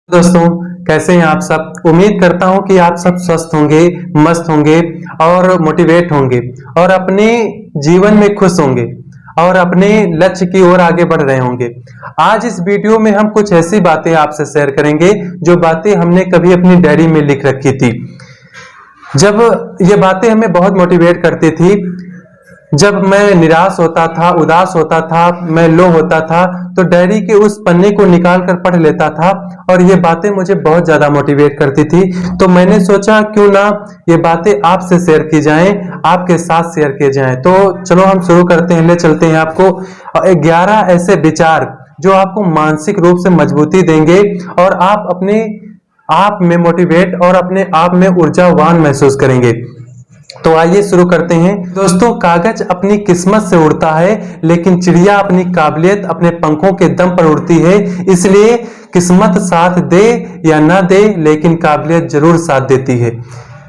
दोस्तों, कैसे हैं आप सब। उम्मीद करता हूं कि आप सब स्वस्थ होंगे, मस्त होंगे और मोटिवेट होंगे और अपने जीवन में खुश होंगे और अपने लक्ष्य की ओर आगे बढ़ रहे होंगे। आज इस वीडियो में हम कुछ ऐसी बातें आपसे शेयर करेंगे जो बातें हमने कभी अपनी डायरी में लिख रखी थी। जब ये बातें हमें बहुत मोटिवेट करती थी, जब मैं निराश होता था, उदास होता था, मैं लो होता था, तो डायरी के उस पन्ने को निकाल कर पढ़ लेता था और ये बातें मुझे बहुत ज्यादा मोटिवेट करती थी। तो मैंने सोचा क्यों ना ये बातें आपसे शेयर की जाएं, आपके साथ शेयर किए जाएं। तो चलो हम शुरू करते हैं, ले चलते हैं आपको 11 ऐसे विचार जो आपको मानसिक रूप से मजबूती देंगे और आप अपने आप में मोटिवेट और अपने आप में ऊर्जावान महसूस करेंगे। तो आइए शुरू करते हैं। दोस्तों, कागज अपनी किस्मत से उड़ता है, लेकिन चिड़िया अपनी काबिलियत अपने पंखों के दम पर उड़ती है। इसलिए किस्मत साथ दे या ना दे, लेकिन काबिलियत जरूर साथ देती है।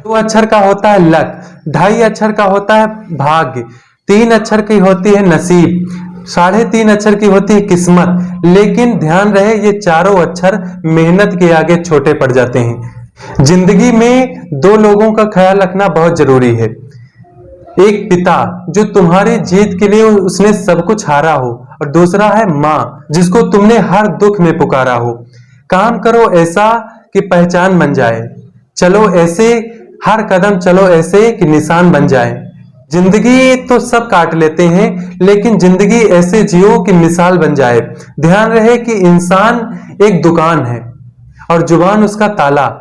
2 अक्षर का होता है लक, 2.5 अक्षर का होता है भाग्य, 3 अक्षर की होती है नसीब, 3.5 अक्षर की होती है किस्मत। लेकिन ध्यान रहे, ये चारों अक्षर मेहनत के आगे छोटे पड़ जाते हैं। जिंदगी में 2 लोगों का ख्याल रखना बहुत जरूरी है। एक पिता जो तुम्हारी जीत के लिए उसने सब कुछ हारा हो, और दूसरा है माँ जिसको तुमने हर दुख में पुकारा हो। काम करो ऐसा कि पहचान बन जाए, चलो ऐसे, हर कदम चलो ऐसे कि निशान बन जाए। जिंदगी तो सब काट लेते हैं, लेकिन जिंदगी ऐसे जियो कि मिसाल बन जाए। ध्यान रहे कि इंसान एक दुकान है और जुबान उसका ताला।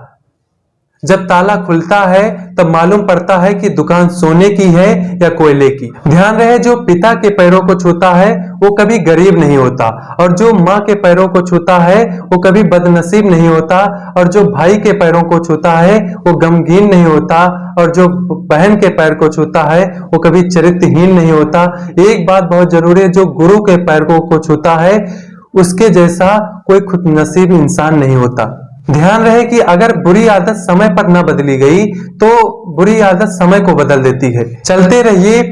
जब ताला खुलता है तब मालूम पड़ता है कि दुकान सोने की है या कोयले की। ध्यान रहे, जो पिता के पैरों को छूता है वो कभी गरीब नहीं होता, और जो माँ के पैरों को छूता है वो कभी बदनसीब नहीं होता, और जो भाई के पैरों को छूता है वो गमगीन नहीं होता, और जो बहन के पैर को छूता है वो कभी चरित्रहीन नहीं होता। एक बात बहुत जरूरी है, जो गुरु के पैरों को छूता है उसके जैसा कोई खुदनसीब इंसान नहीं होता। ध्यान रहे कि अगर बुरी आदत समय पर न बदली गई तो बुरी आदत समय को बदल देती है। चलते रहिए,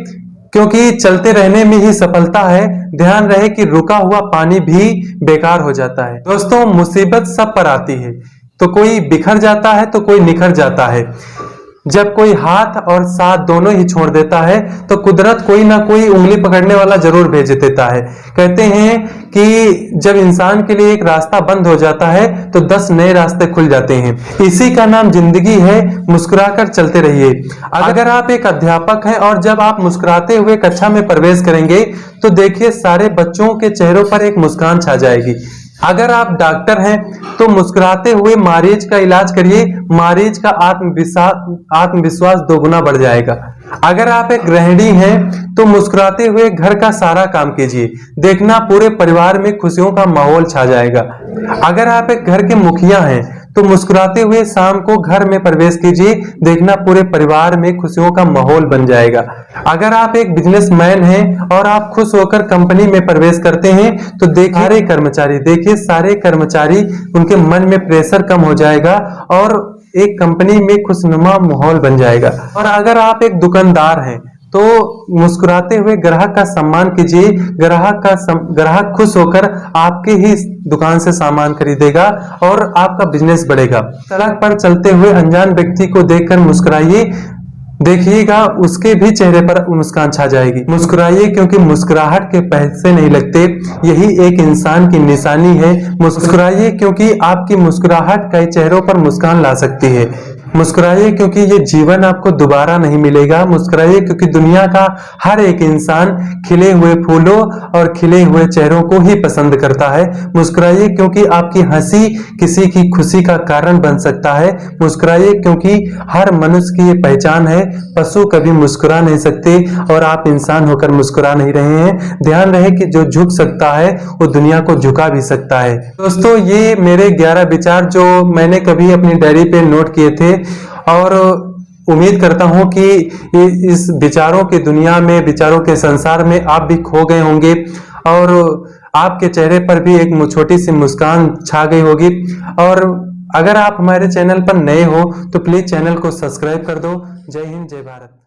क्योंकि चलते रहने में ही सफलता है। ध्यान रहे कि रुका हुआ पानी भी बेकार हो जाता है। दोस्तों, मुसीबत सब पर आती है, तो कोई बिखर जाता है तो कोई निखर जाता है। जब कोई हाथ और साथ दोनों ही छोड़ देता है तो कुदरत कोई ना कोई उंगली पकड़ने वाला जरूर भेज देता है। कहते हैं कि जब इंसान के लिए एक रास्ता बंद हो जाता है तो 10 नए रास्ते खुल जाते हैं। इसी का नाम जिंदगी है। मुस्कुराकर चलते रहिए। अगर आप एक अध्यापक हैं और जब आप मुस्कुराते हुए कक्षा में प्रवेश करेंगे तो देखिए सारे बच्चों के चेहरों पर एक मुस्कान छा जाएगी। अगर आप डॉक्टर हैं तो मुस्कुराते हुए मरीज का इलाज करिए, मरीज का आत्मविश्वास दोगुना बढ़ जाएगा। अगर आप एक गृहिणी हैं तो मुस्कुराते हुए घर का सारा काम कीजिए, देखना पूरे परिवार में खुशियों का माहौल छा जाएगा। अगर आप एक घर के मुखिया हैं तो मुस्कुराते हुए शाम को घर में प्रवेश कीजिए, देखना पूरे परिवार में खुशियों का माहौल बन जाएगा। अगर आप एक बिजनेसमैन हैं और आप खुश होकर कंपनी में प्रवेश करते हैं तो देखिए सारे कर्मचारी उनके मन में प्रेशर कम हो जाएगा और एक कंपनी में खुशनुमा माहौल बन जाएगा। और अगर आप एक दुकानदार हैं तो मुस्कुराते हुए ग्राहक का सम्मान कीजिए, ग्राहक खुश होकर आपके ही दुकान से सामान खरीदेगा और आपका बिजनेस बढ़ेगा। सड़क पर चलते हुए अनजान व्यक्ति को देखकर मुस्कुराइए, देखिएगा उसके भी चेहरे पर मुस्कान छा जाएगी। मुस्कुराइए, क्योंकि मुस्कुराहट के पैसे नहीं लगते, यही एक इंसान की निशानी है। मुस्कुराइए, क्योंकि आपकी मुस्कुराहट कई चेहरों पर मुस्कान ला सकती है। मुस्कुराइए, क्योंकि ये जीवन आपको दोबारा नहीं मिलेगा। मुस्कुराइए, क्योंकि दुनिया का हर एक इंसान खिले हुए फूलों और खिले हुए चेहरों को ही पसंद करता है। मुस्कुराइए, क्योंकि आपकी हंसी किसी की खुशी का कारण बन सकता है। मुस्कुराइए, क्योंकि हर मनुष्य की ये पहचान है, पशु कभी मुस्कुरा नहीं सकते और आप इंसान होकर मुस्कुरा नहीं रहे हैं। ध्यान रहे कि जो झुक सकता है वो दुनिया को झुका भी सकता है। दोस्तों, ये मेरे 11 विचार जो मैंने कभी अपनी डायरी पे नोट किए थे, और उम्मीद करता हूं कि इस विचारों की दुनिया में, विचारों के संसार में आप भी खो गए होंगे और आपके चेहरे पर भी एक छोटी सी मुस्कान छा गई होगी। और अगर आप हमारे चैनल पर नए हो तो प्लीज चैनल को सब्सक्राइब कर दो। जय हिंद, जय भारत।